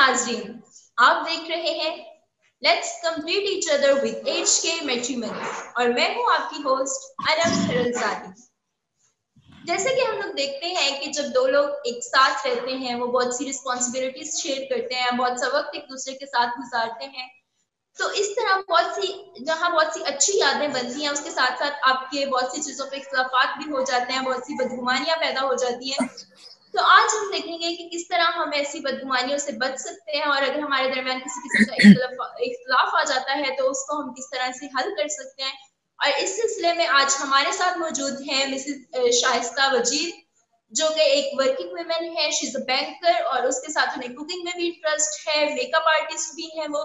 नाज़रीन, आप देख रहे हैं let's complete each other with HK matrimony और मैं हूं आपकी होस्ट अनम खरलजादी। जैसे कि हम लोग देखते हैं कि जब दो लोग एक साथ रहते हैं वो बहुत सी रिस्पॉन्सिबिलिटीज शेयर करते हैं, बहुत सा वक्त एक दूसरे के साथ गुजारते हैं, तो इस तरह जहाँ बहुत सी अच्छी यादें बनती हैं उसके साथ साथ आपके बहुत सी चीजों पे इख्तलाफात भी हो जाते हैं, बहुत सी बदगुमानियां पैदा हो जाती हैं। तो आज हम देखेंगे कि किस तरह हम ऐसी बदगुमानियों से बच सकते हैं और अगर हमारे दरमियान किसी किस्म का इख्तलाफ आ जाता है तो उसको हम किस तरह से हल कर सकते हैं। और इस सिलसिले में आज हमारे साथ मौजूद है मिसेस शाइस्ता वजीद, जो कि एक वर्किंग वुमेन है, शी इज अ बैंकर और उसके साथ उन्हें कुकिंग में भी इंटरेस्ट है, मेकअप आर्टिस्ट भी है वो।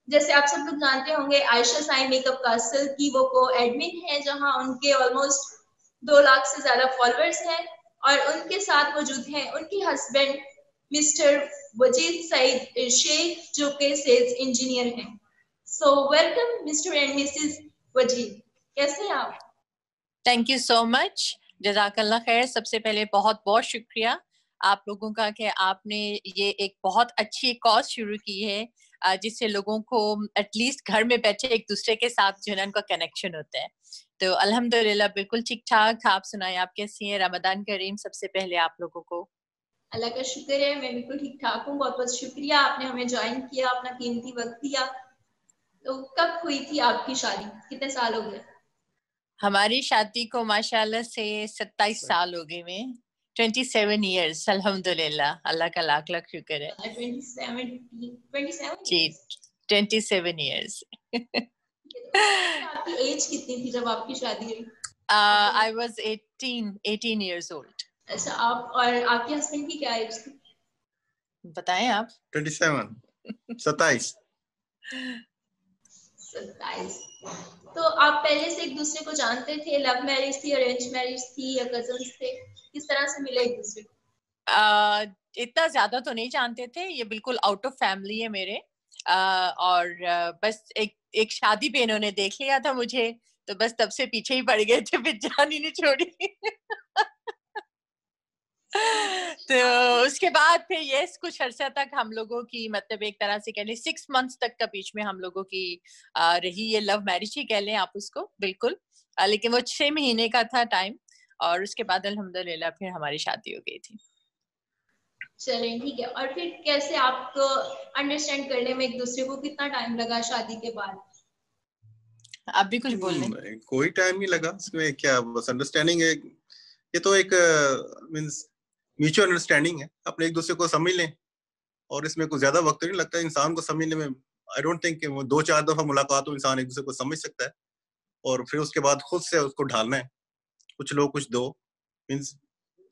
जैसे आप सब लोग जानते होंगे आयशा साई मेकअप कासल की वो को एडमिन है, जहां उनके ऑलमोस्ट 2 लाख से ज्यादा फॉलोअर्स हैं। और उनके साथ मौजूद हैं उनके हस्बैंड मिस्टर वजीद सईद शेख, जो कि सेल्स इंजीनियर हैं। So welcome Mr and Mrs Wajid, कैसे हैं आप? थैंक यू सो मच, जज़ाकल्लाह खैर। सबसे पहले बहुत बहुत शुक्रिया आप लोगों का कि आपने ये एक बहुत अच्छी कॉज शुरू की है जिससे लोगों को एटलीस्ट घर में बैठे एक दूसरे के साथ जो है उनका कनेक्शन होता है। तो अल्हम्दुलिल्लाह बिल्कुल ठीक ठाक। आप सुनाएं, आप कैसी हैं? रमजान करीम सबसे पहले आप लोगों को। अल्लाह का शुक्र है, मैं बिल्कुल ठीक ठाक हूँ। बहुत बहुत शुक्रिया, आपने हमें ज्वाइन किया, अपना कीमती वक्त दिया। तो कब हुई थी आपकी शादी, कितने साल हो गए? हमारी शादी को माशाल्लाह से 27 साल हो गए में 27 years अल्हम्दुलिल्लाह, अल्लाह का लाख लाख शुक्र है। 27 जी 27 years। आपकी एज कितनी थी जब आपकी शादी हुई? I was 18 years old। अच्छा, आप और आपके हस्बैंड की क्या एज थी? बताएं आप। 27। तो आप पहले से एक दूसरे को जानते थे? लव मैरिज थी, अरेंज मैरिज थी या कजन्स थे? किस तरह से मिले एक दूसरे को? इतना ज्यादा तो नहीं जानते थे, ये बिल्कुल आउट ऑफ फैमिली है मेरे। और बस एक शादी पे इन्होंने देख लिया था मुझे, तो बस तब से पीछे ही पड़ गए थे, फिर जान ही नहीं छोड़ी। तो उसके बाद फिर ये कुछ अरसा तक हम लोगों की मतलब एक तरह से कह लें 6 months तक का बीच में हम लोगों की रही। ये लव मैरिज ही कह लें आप उसको, बिल्कुल। लेकिन वो 6 महीने का था टाइम और उसके बाद अल्हम्दुलिल्लाह फिर हमारी शादी हो गई थी। चलें, ठीक है। और फिर कैसे आपको अंडरस्टैंड करने में एक दूसरे को कितना टाइम लगा शादी के बाद? आप भी कुछ बोल रहे? कोई टाइम नहीं लगा इसमें, क्या बस अंडरस्टैंडिंग है। ये तो एक मींस म्यूचुअल अंडरस्टैंडिंग है, अपने एक दूसरे को समझ लें और इसमें कुछ ज्यादा वक्त नहीं लगता इंसान को समझने में। आई डोंट थिंक वो 2-4 दफा मुलाकात हो इंसान एक दूसरे को समझ सकता है और फिर उसके बाद खुद से उसको ढालना है। कुछ लो कुछ दो, मींस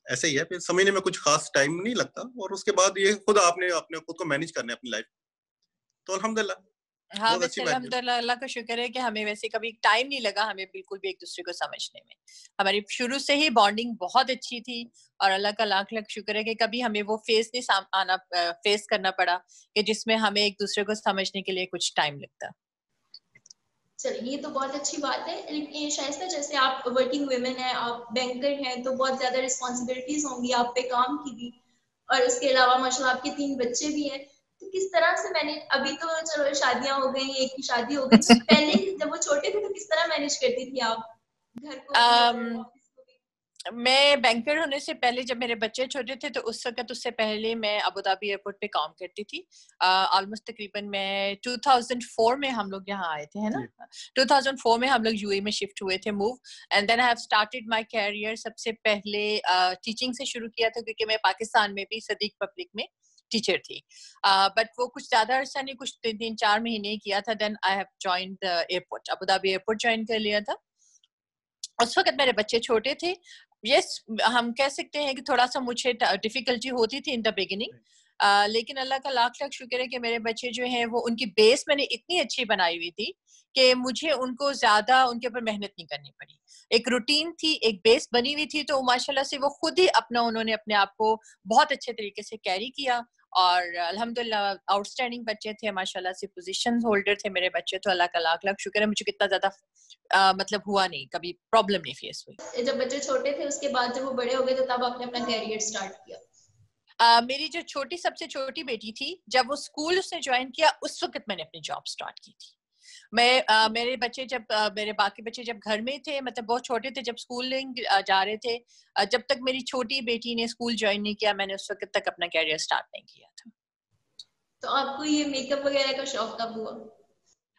ऐसे ही है। फिर समझने में कुछ खास टाइम नहीं लगता और उसके बाद ये खुद आपने अपने खुद को मैनेज करना है अपनी लाइफ। तो अल्हम्दुलिल्लाह हाँ, बहुत अच्छी वैसे बात है। अल्हम्दुलिल्लाह अल्लाह का शुक्र है कि हमें वैसे कभी टाइम नहीं लगा हमें बिल्कुल भी एक दूसरे को समझने में। हमारी शुरू से ही बॉन्डिंग बहुत अच्छी थी और अल्लाह का लाख लाख शुक्र है कि कभी हमें वो फेस करना पड़ा कि जिसमें हमें एक दूसरे को समझने के लिए कुछ टाइम लगता। चलिए, ये तो बहुत अच्छी बात है। लेकिन शाइस्ता, जैसे आप वर्किंग वुमेन है, आप बैंकर हैं, तो बहुत ज्यादा रिस्पॉन्सिबिलिटीज होंगी आप पे काम की भी, और उसके अलावा माशाल्लाह आपके 3 बच्चे भी हैं। तो किस तरह से मैंने, अभी तो चलो शादियां हो गई, एक की शादी हो गई, तो पहले जब वो छोटे थे तो किस तरह मैनेज करती थी आप घर को भी और ऑफिस को भी? मैं बैंकर होने से पहले जब मेरे बच्चे छोटे थे तो उस वक्त उससे पहले मैं अबू धाबी एयरपोर्ट पे काम करती थी। ऑलमोस्ट तकरीबन मैं 2004 में हम लोग यहाँ आए थे, है ना? 2004 में हम लोग यूएई में शिफ्ट हुए थे, move. And then I have started my career. सबसे पहले टीचिंग से शुरू किया था क्योंकि मैं पाकिस्तान में भी सदीक पब्लिक में टीचर थी। बट वो कुछ ज्यादा अरसा नहीं, कुछ 3-4 महीने किया था। Then I have joined the airport, Abu Dhabi airport join कर लिया था। उस वक्त मेरे बच्चे छोटे थे। यस, हम कह सकते हैं कि थोड़ा सा मुझे डिफिकल्टी होती थी इन द बिगिनिंग, लेकिन अल्लाह का लाख लाख शुक्र है कि मेरे बच्चे जो हैं वो उनकी बेस मैंने इतनी अच्छी बनाई हुई थी कि मुझे उनको ज्यादा उनके ऊपर मेहनत नहीं करनी पड़ी। एक रूटीन थी, एक बेस बनी हुई थी, तो माशाल्लाह से वो खुद ही उन्होंने अपने आप को बहुत अच्छे तरीके से कैरी किया और अल्हम्दुलिल्लाह आउटस्टैंडिंग बच्चे थे माशाल्लाह से, पोजीशन होल्डर थे मेरे बच्चे। तो अल्लाह का लाख लाख शुक्र है, मुझे कितना ज्यादा मतलब हुआ नहीं, कभी प्रॉब्लम नहीं फेस हुई। जब बच्चे छोटे थे उसके बाद जब वो बड़े हो गए तो तब आपने अपना कैरियर स्टार्ट किया? मेरी जो सबसे छोटी बेटी थी, जब वो स्कूल उसने ज्वाइन किया, उस वक्त मैंने अपनी जॉब स्टार्ट की थी। मेरे बाकी बच्चे जब घर में थे, मतलब बहुत छोटे थे, जब स्कूलिंग जा रहे थे, जब तक मेरी छोटी बेटी ने स्कूल ज्वाइन नहीं किया, मैंने उस वक्त तक अपना कैरियर स्टार्ट नहीं किया था। तो आपको ये मेकअप वगैरह का शौक कब हुआ?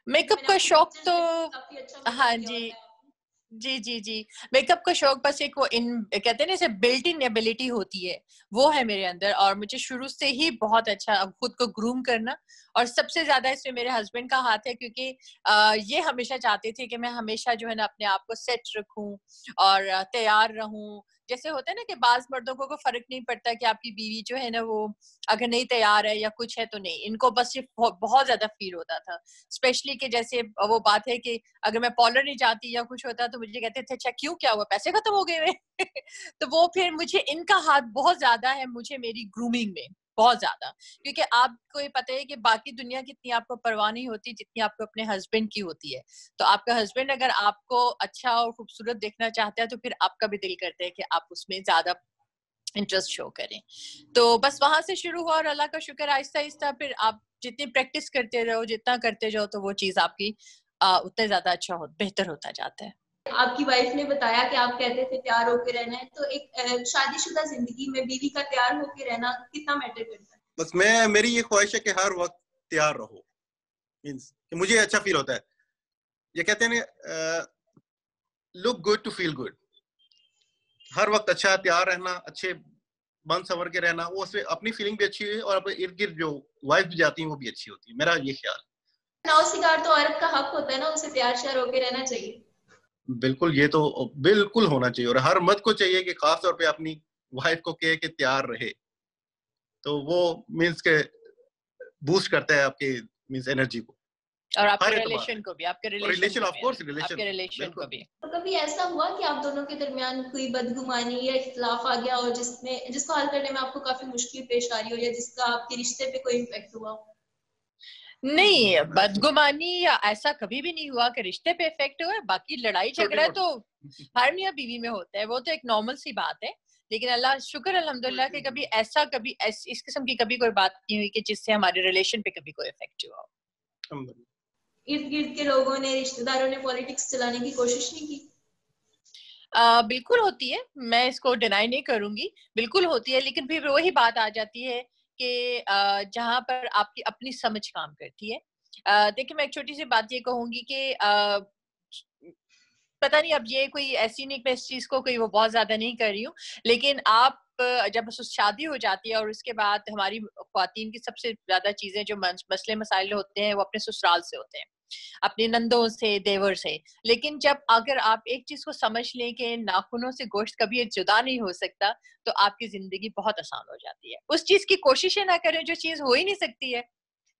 मेकअप का शौक तो काफी अच्छा हाँ मेकअप किया जी, होता है। जी। मेकअप का शौक बस एक वो कहते हैं ना, जैसे बिल्ट इन एबिलिटी होती है, वो है मेरे अंदर। और मुझे शुरू से ही बहुत अच्छा खुद को ग्रूम करना, और सबसे ज्यादा इसमें मेरे हस्बैंड का हाथ है, क्योंकि ये हमेशा चाहते थे कि मैं हमेशा जो है ना अपने आप को सेट रखूं और तैयार रहूं। जैसे होता है ना कि बाज मर्दों को फर्क नहीं पड़ता कि आपकी बीवी जो है ना वो अगर नहीं तैयार है या कुछ है तो नहीं, इनको बस ये बहुत ज्यादा फील होता था। स्पेशली कि जैसे वो बात है कि अगर मैं पार्लर नहीं जाती या कुछ होता तो मुझे कहते थे, अच्छा क्यों, क्या हुआ, पैसे खत्म हो गए हैं? तो वो फिर मुझे इनका हाथ बहुत ज्यादा है, मुझे मेरी ग्रूमिंग में बहुत ज्यादा, क्योंकि आपको ये पता है कि बाकी दुनिया की इतनी आपको परवाह नहीं होती जितनी आपको अपने हस्बैंड की होती है। तो आपका हस्बैंड अगर आपको अच्छा और खूबसूरत देखना चाहता है तो फिर आपका भी दिल करता है कि आप उसमें ज्यादा इंटरेस्ट शो करें। तो बस वहां से शुरू हुआ, और अल्लाह का शुक्र आहिस्ता आहिस्ता फिर आप जितनी प्रैक्टिस करते रहो, जितना करते जाओ, तो वो चीज आपकी उतना ज्यादा बेहतर होता जाता है। आपकी वाइफ ने बताया कि आप कहते थे तैयार होके रहना है, तो एक शादीशुदा जिंदगी में बीवी का तैयार होके रहना कितना मैटर करता है? बस मेरी ये ख्वाहिश है कि हर वक्त तैयार रहो, मींस कि मुझे अच्छा फील होता है। ये कहते हैं ना, look good to feel good. हर वक्त अच्छा तैयार रहना, अच्छे बन संवर के रहना, वो उससे अपनी फीलिंग भी अच्छी है और अपने इर्द गिर्द जो वाइफ भी जाती है वो भी अच्छी होती है। मेरा ये ख्याल। नौ सिंगार तो औरत का हक होता है ना, उसे तैयार श्यार होके रहना चाहिए। बिल्कुल, ये तो बिल्कुल होना चाहिए, और हर मर्द को चाहिए कि खास तौर पे अपनी वाइफ को कहे कि तैयार रहे, तो वो मींस के बूस्ट करता है आपके मींस एनर्जी को, और आपके हर एतबार रिलेशन से। को भी, आपके और रिलेशन रिलेशन, को ऑफ भी, कोर्स आपके रिलेशन, रिलेशन को बिल्कुल। भी। तो कभी ऐसा हुआ कि आप दोनों के दरमियान कोई बदगुमानी या इख्तिलाफ आ गया और जिसको हल करने में आपको काफी मुश्किल पेश आ रही हो, या जिसका आपके रिश्ते पे कोई इम्पैक्ट हुआ हो? नहीं, बदगुमानी या ऐसा कभी भी नहीं हुआ कि रिश्ते पे इफेक्ट हुआ है। बाकी लड़ाई छोटी झगड़ा तो मोटी। हर मियाँ बीवी में होता है, वो तो एक नॉर्मल सी बात है। लेकिन अल्लाह शुक्र अल्हम्दुलिल्लाह कि कभी इस किस्म की कभी कोई बात नहीं हुई कि जिससे हमारे रिलेशन पे कभी कोई इफेक्ट हुआ हो। इर्द गिर्द के लोगों ने, रिश्तेदारों ने पॉलिटिक्स चलाने की कोशिश नहीं की? बिल्कुल होती है, मैं इसको डिनाई नहीं करूंगी, बिल्कुल होती है। लेकिन फिर वही बात आ जाती है कि जहां पर आपकी अपनी समझ काम करती है। देखिए, मैं एक छोटी सी बात ये कहूंगी कि पता नहीं, अब ये कोई ऐसी नहीं, मैं इस चीज को कोई वो बहुत ज्यादा नहीं कर रही हूँ, लेकिन आप जब शादी हो जाती है और उसके बाद हमारी ख्वातीन की सबसे ज्यादा चीजें जो मसले मसाइल होते हैं वो अपने ससुराल से होते हैं, अपने नंदों से, देवर से। लेकिन जब अगर आप एक चीज को समझ लें कि नाखूनों से गोश्त कभी जुदा नहीं हो सकता, तो आपकी जिंदगी बहुत आसान हो जाती है। उस चीज की कोशिशें ना करें जो चीज हो ही नहीं सकती है।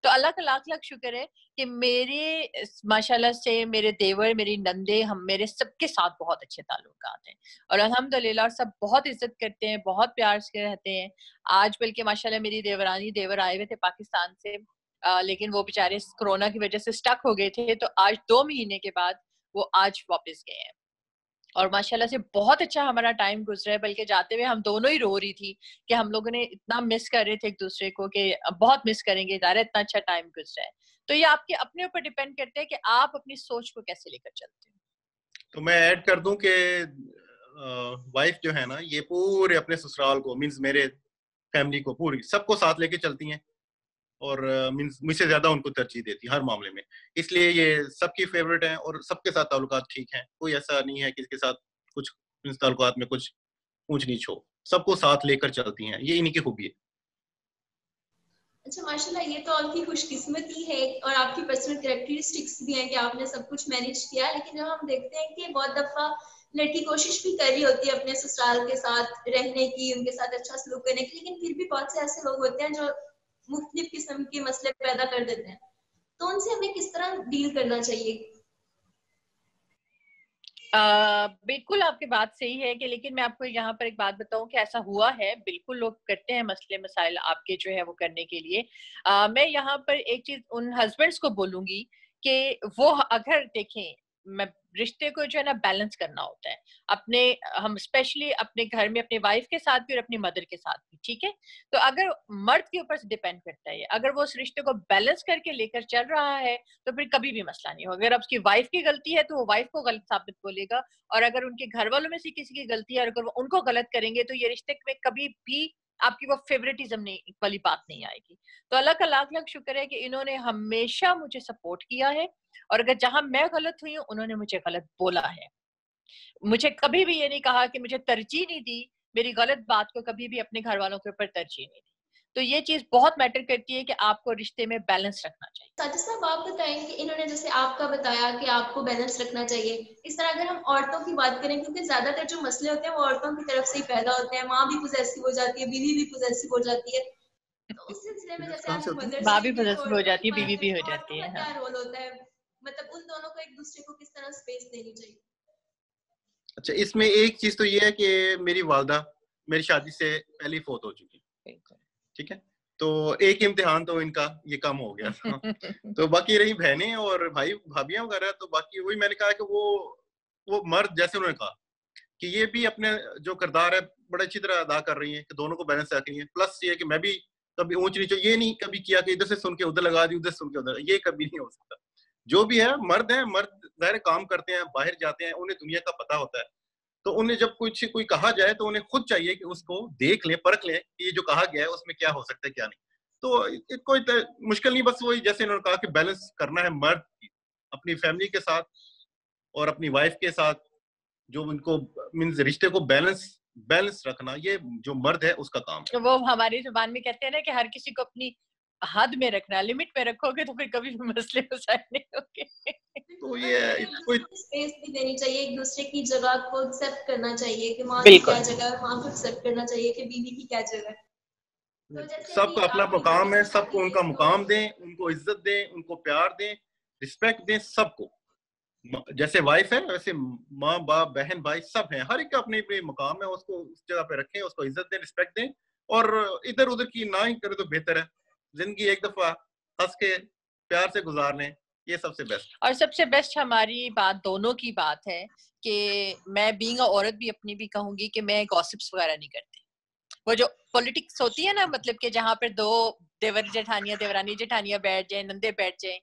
तो अल्लाह का लाख लाख शुक्र है कि मेरे माशाल्लाह से मेरे देवर, मेरी नंदे, हम मेरे सबके साथ बहुत अच्छे ताल्लुकात हैं, और अल्हम्दुलिल्लाह सब बहुत इज्जत करते हैं, बहुत प्यार से रहते हैं। आज बल्कि माशाल्लाह मेरी देवरानी देवर आए हुए थे पाकिस्तान से, लेकिन वो बेचारे कोरोना की वजह से स्टक हो गए थे, तो आज 2 महीने के बाद वो आज वापस गए हैं, और माशाल्लाह से बहुत अच्छा हमारा टाइम गुजरा है। बल्कि जाते हुए हम दोनों ही रो रही थी कि हम लोगों ने इतना मिस कर रहे थे एक दूसरे को कि बहुत मिस करेंगे, ज़ाहिर है इतना अच्छा टाइम गुजरा है। तो ये आपके अपने ऊपर डिपेंड करते हैं कि आप अपनी सोच को कैसे लेकर चलते हो। तो मैं ऐड कर दूं कि वाइफ जो है ना, ये पूरे अपने ससुराल को मींस मेरे फैमिली को पूरी सबको साथ लेके चलती हैं, और मींस मुझसे ज्यादा उनको तरजीह देती है हर मामले में। इसलिए ये सबकी फेवरेट हैं और सबके साथ ताल्लुकात ठीक हैं। कोई ऐसा नहीं है कि इसके साथ कुछ मींस ताल्लुकात में कुछ ऊंच नीच हो, सबको साथ लेकर चलती हैं, ये इन्हीं की खूबी है। अच्छा, माशाल्लाह, ये तो आपकी खुशकिस्मती है और आपकी पर्सनल कैरेक्टरिस्टिक्स भी हैं कि आपने सब कुछ मैनेज किया। लेकिन जब हम देखते हैं कि बहुत दफा लड़की कोशिश भी कर रही होती है अपने ससुराल के साथ रहने की, उनके साथ अच्छा सलूक करने की, लेकिन फिर भी बहुत से ऐसे लोग होते हैं जो मुख्तलिफ किस्म के मसले पैदा कर देते हैं, तो उनसे हमें किस तरह डील करना चाहिए? बिल्कुल आपकी बात सही है कि, लेकिन मैं आपको यहाँ पर एक बात बताऊं कि ऐसा हुआ है, बिल्कुल लोग करते हैं मसले मसाइल आपके जो है वो करने के लिए। मैं यहाँ पर एक चीज उन हस्बैंड्स को बोलूंगी कि वो अगर देखें रिश्ते को जो है ना बैलेंस करना होता है अपने, हम स्पेशली अपने घर में अपने वाइफ के साथ भी और अपनी मदर के साथ भी, ठीक है। तो अगर मर्द के ऊपर से डिपेंड करता है, अगर वो उस रिश्ते को बैलेंस करके लेकर चल रहा है तो फिर कभी भी मसला नहीं होगा। अगर उसकी वाइफ की गलती है तो वो वाइफ को गलत साबित बोलेगा, और अगर उनके घर वालों में से किसी की गलती है और अगर वो उनको गलत करेंगे तो ये रिश्ते में कभी भी आपकी वो फेवरेटिज्म नहीं वाली बात नहीं आएगी। तो अल्लाह का लाख लाख शुक्र है कि इन्होंने हमेशा मुझे सपोर्ट किया है, और अगर जहां मैं गलत हुई हूँ उन्होंने मुझे गलत बोला है। मुझे कभी भी ये नहीं कहा कि मुझे तरजीह नहीं दी, मेरी गलत बात को कभी भी अपने घर वालों के ऊपर तरजीह नहीं दी। तो ये चीज बहुत मैटर करती है कि आपको रिश्ते में बैलेंस रखना चाहिए। साजिद साहब, आप बताएं कि इन्होंने जैसे आपका बताया कि आपको बैलेंस रखना चाहिए, इस तरह अगर हम औरतों की बात करें, क्योंकि ज्यादातर जो मसले होते हैं वो औरतों की तरफ से ही पैदा होते हैं, माँ भी पोजेसिव हो जाती है, बीवी भी पोजेसिव हो जाती है, तो उस सिलसिले में जैसे आज मदर्स माँ डे भी पे पॉजिटिव हो औरतों जाती की है, बात बीवी भी करें, हो जाती औरतों है। का क्या हाँ, रोल होता है, मतलब उन दोनों को एक दूसरे को किस तरह स्पेस देनी चाहिए? अच्छा, इसमें एक चीज तो ये है कि मेरी वालदा मेरी शादी से पहले ही फौत हो चुकी, ठीक है, तो एक इम्तिहान तो इनका ये कम हो गया था। तो बाकी रही बहनें और भाई भाभियां वगैरह, तो बाकी वही मैंने कहा कि वो मर्द, जैसे उन्होंने कहा कि ये भी अपने जो किरदार है बड़े अच्छी तरह अदा कर रही हैं कि दोनों को बैलेंस रख रही हैं। प्लस ये कि मैं भी कभी ऊंच नीच ये नहीं कभी किया कि इधर से सुन के उधर लगा दी, उधर सुन के उधर, ये कभी नहीं हो सकता। जो भी है मर्द जाहिर काम करते हैं, बाहर जाते हैं, उन्हें दुनिया का पता होता है, तो उन्हें जब कुछ कोई कहा जाए तो उन्हें खुद चाहिए कि उसको देख लें, परख लें कि ये जो कहा गया है उसमें क्या हो सकता है क्या नहीं। तो कोई मुश्किल नहीं, बस वही जैसे इन्होंने कहा कि बैलेंस करना है मर्द अपनी फैमिली के साथ और अपनी वाइफ के साथ, जो उनको मींस रिश्ते को बैलेंस रखना, ये जो मर्द है उसका काम है। वो हमारी जुबान में कहते हैं ना कि हर किसी को अपनी हद में रखना, लिमिट में रखोगे तो फिर कभी भी मसले हल नहीं होंगे। तो ये कोई स्पेस भी देनी चाहिए, एक दूसरे की जगह को एक्सेप्ट करना चाहिए कि माँ की बिल्कुल। क्या जगह है, माँ को एक्सेप्ट करना चाहिए कि बीवी की क्या जगह है। तो जैसे अभी सबका अपना आपकी मुकाम बेटी है, की सबको शादी उनका है मुकाम तो दें, उनको इज्जत दें, उनको प्यार दें, रिस्पेक्ट दें सबको। जैसे वाइफ है वैसे माँ बाप बहन भाई सब हैं, हर एक का अपने अपने मुकाम है, उसको उस जगह पे रखें, उसको इज्जत दें, रिस्पेक्ट दें, और इधर उधर की ना ही करे तो बेहतर है। जिंदगी एक दफा हंस के प्यार से गुजार लें, ये सबसे बेस्ट। और सबसे बेस्ट हमारी बात दोनों की बात है कि मैं बीइंग अ औरत भी अपनी भी कहूंगी कि मैं गॉसिप्स वगैरह नहीं करती। वो जो पॉलिटिक्स होती है ना, मतलब कि जहाँ पर दो देवर जेठानियां देवरानी जेठानियां बैठ जाए, नंदे बैठ जाए,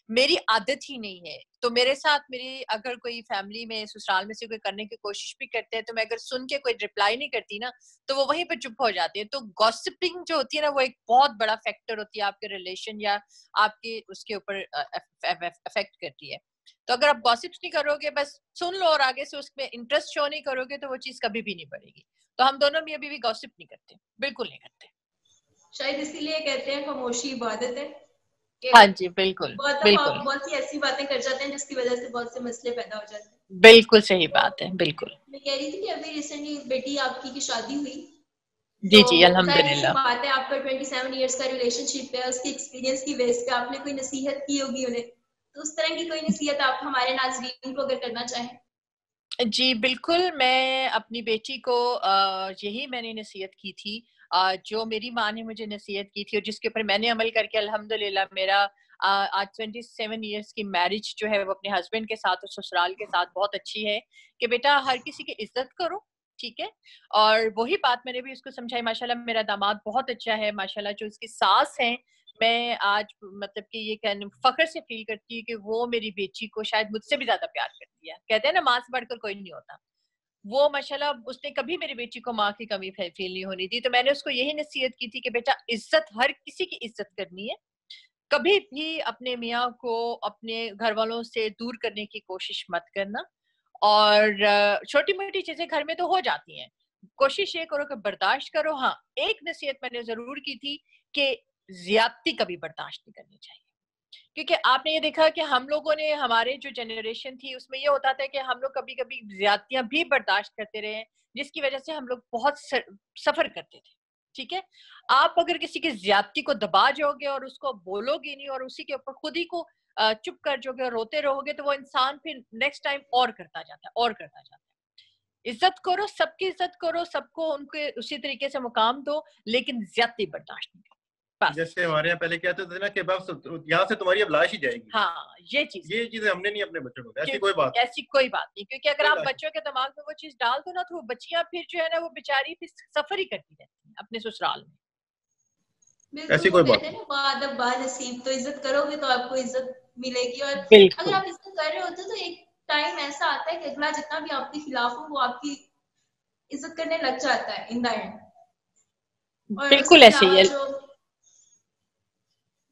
मेरी आदत ही नहीं है। तो मेरे साथ मेरी अगर कोई फैमिली में ससुराल में से कोई करने की कोशिश भी करते हैं तो मैं अगर सुन के कोई रिप्लाई नहीं करती ना तो वो वहीं पर चुप हो जाती है। तो गॉसिपिंग जो होती है ना वो एक बहुत बड़ा फैक्टर होती है आपके रिलेशन या आपके उसके ऊपर अफेक्ट करती है। तो अगर आप गॉसिप्स नहीं करोगे, बस सुन लो और आगे से उसमें इंटरेस्ट शो नहीं करोगे तो वो चीज कभी भी नहीं बढ़ेगी। तो हम दोनों भी अभी भी गॉसिप नहीं करते, बिल्कुल नहीं करते। शायद इसीलिए कहते हैं खामोशी इबादत है कि हाँ जी, बिल्कुल बहुत दफा बिल्कुल बहुत सी ऐसी बातें कर जाते हैं जिसकी वजह से बहुत से मसले पैदा हो जाते हैं। बिल्कुल सही बात है, बिल्कुल। मैं कह रही थी कि अभी रिसेंटली बेटी आपकी की शादी हुई, जी तो जी, जाहिर सी अल्हम्दुलिल्लाह। बात है आपका 27 इयर्स का रिलेशनशिप है, उसके एक्सपीरियंस की बेस पे आपने कोई नसीहत की होगी उन्हें, तो उस तरह की कोई नसीहत आप हमारे नाज़रीन को अगर करना चाहें? जी, बिल्कुल, मैं अपनी बेटी को यही मैंने नसीहत की थी, जो मेरी माँ ने मुझे नसीहत की थी और जिसके ऊपर मैंने अमल करके अल्हम्दुलिल्लाह मेरा आज 27 इयर्स की मैरिज जो है वो अपने हस्बैंड के साथ और ससुराल के साथ बहुत अच्छी है, कि बेटा हर किसी की इज़्ज़त करो, ठीक है? और वही बात मैंने भी उसको समझाई। माशाल्लाह मेरा दामाद बहुत अच्छा है, माशाल्लाह जो उसकी सास हैं, मैं आज मतलब कि ये कहने फ़ख्र से फ़ील करती हूँ कि वो मेरी बेटी को शायद मुझसे भी ज़्यादा प्यार करती है। कहते हैं ना माँ से बढ़कर कोई नहीं होता। वो माशाल्लाह उसने कभी मेरी बेटी को माँ की कमी फ़ील नहीं होने दी। तो मैंने उसको यही नसीहत की थी कि बेटा इज़्ज़त हर किसी की इज़्ज़त करनी है। कभी भी अपने मियाँ को अपने घरवालों से दूर करने की कोशिश मत करना, और छोटी-मोटी चीज़ें घर में तो हो जाती हैं। कोशिश ये करो कि बर्दाश्त करो। हाँ, एक नसीहत मैंने ज़रूर की थी कि ज़्यादती कभी बर्दाश्त नहीं करनी चाहिए। क्योंकि आपने ये देखा कि हम लोगों ने हमारे जो जनरेशन थी उसमें ये होता था कि हम लोग कभी-कभी ज़्यादतियाँ भी बर्दाश्त करते रहे हैं, जिसकी वजह से हम लोग बहुत सफ़र करते थे, ठीक है? आप अगर किसी की ज़्यादती को दबा जाओगे और उसको बोलोगे नहीं और उसी के ऊपर खुद ही को चुप कर जाओगे और रोते रहोगे तो वो इंसान फिर नेक्स्ट टाइम और करता जाता है और करता जाता है। इज़्ज़त करो, सबकी इज़्ज़त करो, सबको उनके उसी तरीके से मुकाम दो, लेकिन ज़्यादती बर्दाश्त नहीं करो। जैसे हमारे यहाँ पहले कहते थे ना कि बस यहाँ से तुम्हारी अब लाश ही जाएगी। हाँ, ये चीजें हमने नहीं अपने बच्चों को, ऐसी कोई बात नहीं, क्योंकि अगर आप बच्चों के दिमाग में वो चीज डाल दो ना, तो वो बच्चियां फिर जो है ना, वो बेचारी फिर सफर ही करती रहती हैं अपने ससुराल में। ऐसी कोई बात नहीं। नसीब, तो इज्जत करोगे तो आपको इज्जत मिलेगी, और अगर आप इज्जत कर रहे होते तो एक टाइम ऐसा आता है कि अगला जितना भी आपके खिलाफ हो वो आपकी इज्जत करने लग जाता है इन द एंड। बिल्कुल ऐसे ही है।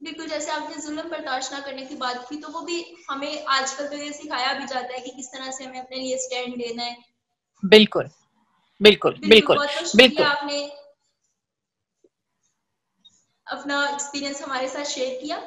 बिल्कुल, जैसे आपने जुल्म बर्दाश्त ना करने की बात की, तो वो भी हमें आजकल तो ये सिखाया भी जाता है कि किस तरह से हमें अपने लिए स्टैंड लेना है। बिल्कुल बिल्कुल बिल्कुल बहुत शुक्रिया, आपने अपना एक्सपीरियंस हमारे साथ शेयर किया।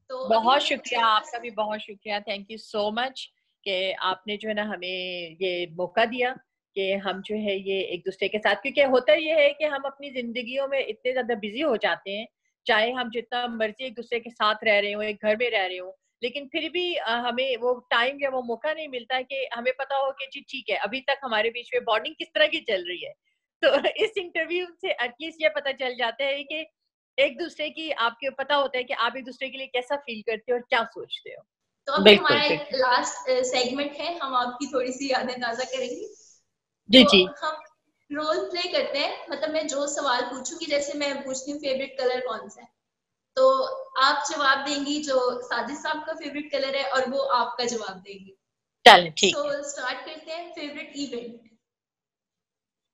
तो बहुत शुक्रिया, आपका भी बहुत शुक्रिया। थैंक यू सो मच कि आपने जो है ना हमें ये मौका दिया कि हम जो है ये एक दूसरे के साथ, क्योंकि होता ये है कि हम अपनी जिंदगियों में इतने ज्यादा बिजी हो जाते हैं, चाहे हम जितना मर्जी एक दूसरे के साथ रह रहे हो, एक घर में रह रहे हो, लेकिन फिर भी हमें वो टाइम या वो मौका नहीं मिलता है कि हमें पता हो कि जी ठीक है, अभी तक हमारे बीच में बॉन्डिंग किस तरह की चल रही है। तो इस इंटरव्यू से एटलीस्ट ये पता चल जाता है कि एक दूसरे की, आपके पता होता है कि आप एक दूसरे के लिए कैसा फील करते हो और क्या सोचते हो। तो अभी हमारा एक लास्ट सेगमेंट है, हम आपकी थोड़ी सी यादें ताजा करेंगे। जी तो जी, हम रोल प्ले करते हैं, मतलब मैं जो सवाल पूछूंगी, जैसे मैं पूछती हूँ फेवरेट कलर कौन सा है, तो आप जवाब देंगी जो साजिद साहब का फेवरेट कलर है और वो आपका जवाब देंगे। चल ठीक। तो स्टार्ट करते हैं। Favourite event?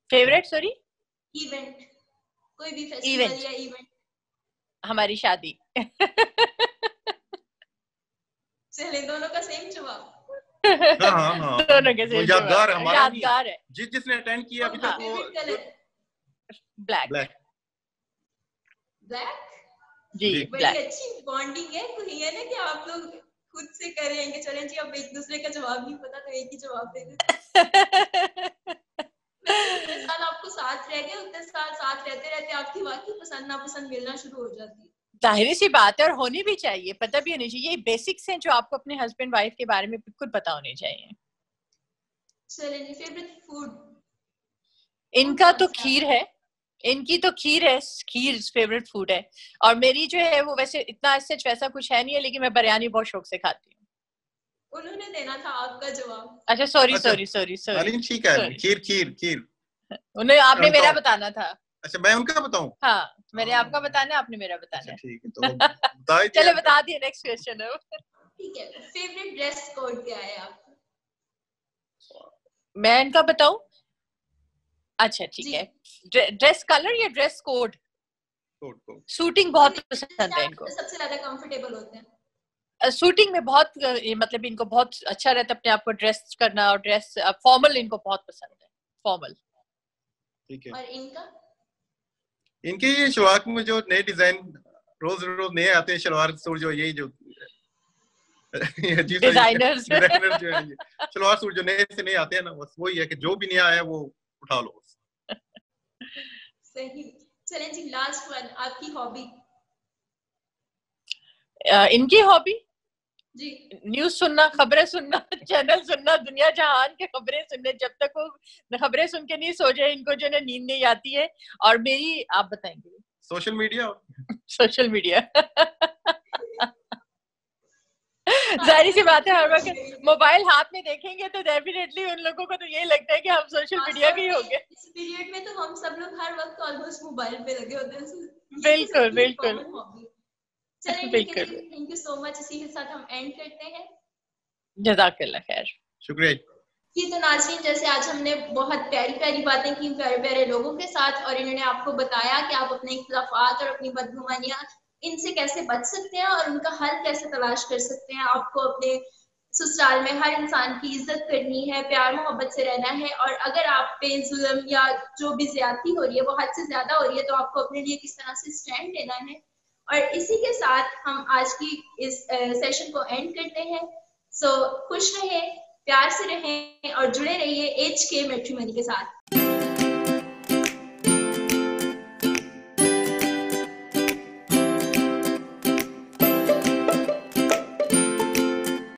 Favourite sorry event, कोई भी फेस्टिवल या इवेंट? हमारी शादी। चले, दोनों का सेम जवाब। हाँ, दोनों के सेम यादगार है। जिसने अटेंड किया अभी तक वो ब्लैक। ब्लैक जी, बड़ी अच्छी बॉन्डिंग है। तो ये ना कि आप लोग खुद से करेंगे, चलें जी, अब एक दूसरे का जवाब नहीं पता तो एक ही जवाब दे देते। जितने साल आपको साथ रह गए उतने साल साथ रहते रहते आपकी वाकई पसंद नापसंद मिलना शुरू हो जाती है। जाहिर सी बात है, और होनी भी चाहिए, पता भी होनी चाहिए। ये बेसिक्स हैं जो आपको अपने हस्बैंड वाइफ के बारे में बिल्कुल पता होने चाहिए। चलें जी, फेवरेट फूड? इनका तो खीर है, इनकी तो खीर है, खीर फेवरेट फूड है। और मेरी जो है वो वैसे इतना सच वैसा कुछ है नहीं है, लेकिन मैं बिरयानी बहुत शौक से खाती हूँ। उन्होंने देना था आपका जवाब। अच्छा सॉरी। ठीक है, खीर उन्हें आपने मेरा बताना था। अच्छा, मैं उनका बताऊं? हाँ, मैंने आपका बताना, आपने मेरा बताना। ठीक है, तो चलो बता दिए। नेक्स्ट क्वेश्चन है। ठीक है, फेवरेट ड्रेस कोड क्या है आपका? मैं इनका बताऊं? अच्छा ठीक है, ड्रेस कलर या ड्रेस कोड? शूटिंग बहुत पसंद है इनको। सबसे ज्यादा कंफर्टेबल होते हैं शूटिंग में बहुत, मतलब इनको बहुत अच्छा रहता है अपने आप को ड्रेस करना, और ड्रेस फॉर्मल इनको बहुत पसंद है, फॉर्मल। ठीक है। और इनके ये शलवार में जो नए डिजाइन रोज नए आते हैं, शलवार सूट जो यही जो डिजाइनर्स जो है, शलवार सूट जो नए से नए आते हैं ना, बस वही है कि जो भी नया आया वो उठा लो। सही। चलें जी, लास्ट वन, आपकी हॉबी? इनकी हॉबी जी, न्यूज सुनना, खबरें सुनना, चैनल सुनना, दुनिया जहान के खबरें सुनने। जब तक वो खबरें सुन के नहीं सो जाए, इनको जो है नींद नहीं आती है। और मेरी, आप बताएंगे? Social media. जाहिर सी बात है, हर वक्त मोबाइल हाथ में देखेंगे तो डेफिनेटली उन लोगों को तो यही लगता है कि हम सोशल मीडिया के ही हो गए। इस पीरियड में तो हम सब लोग हर वक्त ऑलमोस्ट मोबाइल पे लगे होते हैं। बिल्कुल। चलिए ठीक है, थैंक यू सो मच। इसी के साथ हम एंड करते हैं। जज़ाकल्लाह खैर, शुक्रिया। जी, तो नाज़रीन, जैसे आज हमने बहुत प्यारी प्यारी बातें की प्यारे प्यारे लोगों के साथ, और इन्होंने आपको बताया कि आप अपने इख्तिलाफात और अपनी बदगुमानियां इनसे कैसे बच सकते हैं और उनका हल कैसे तलाश कर सकते हैं। आपको अपने ससुराल में हर इंसान की इज्जत करनी है, प्यार मोहब्बत से रहना है, और अगर आप पे जुल्म या जो भी ज्यादती हो रही है वो हद से ज्यादा हो रही है, तो आपको अपने लिए किस तरह से स्टैंड लेना है। और इसी के साथ हम आज की इस सेशन को एंड करते हैं। सो खुश रहें, प्यार से रहें और जुड़े रहिए HK मैट्रिमनी के साथ।